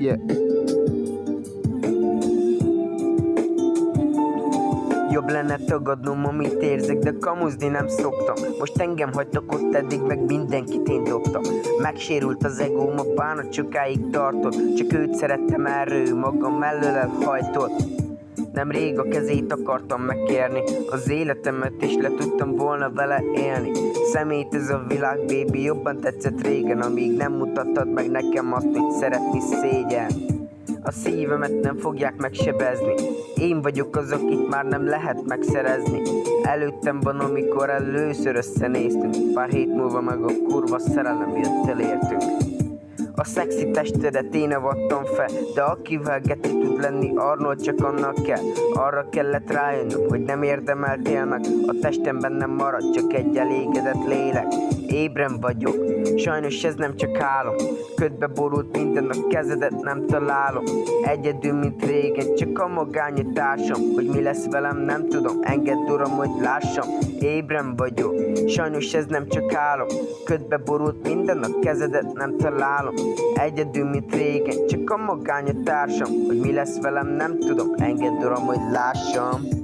Yeah. Jobb lenne tagadnom, amit érzek, de kamuzni nem szoktam. Most engem hagytak ott eddig, meg mindenkit én dobtam. Megsérült az egóm, a bánat sokáig tartott. Csak őt szerettem, erre ő magam mellől elhajtott. Nem rég a kezét akartam megkérni, az életemet is le tudtam volna vele élni. Szemét ez a világ, baby, jobban tetszett régen, amíg nem mutattad meg nekem azt, hogy szeretni szégyen. A szívemet nem fogják megsebezni, én vagyok az, akit már nem lehet megszerezni. Előttem van, amikor először összenéztünk, pár hét múlva meg a kurva szerelem jött el értünk. A szexi testedet én avattam fel, de akivel geti tud lenni, Arnold csak annak kell. Arra kellett rájönnöm, hogy nem érdemeltél meg, a testemben nem marad csak egy elégedett lélek. Ébren vagyok, sajnos ez nem csak álom, ködbe borult minden, a kezedet nem találom. Egyedül, mint régen, csak a magányi társam, hogy mi lesz velem nem tudom, engedd uram, hogy lássam. Ébren vagyok, sajnos ez nem csak álom, ködbe borult minden, a kezedet nem találom. Egyedül, mint régen, csak a magányi társam, hogy mi lesz velem nem tudom, engedd uram, hogy lássam.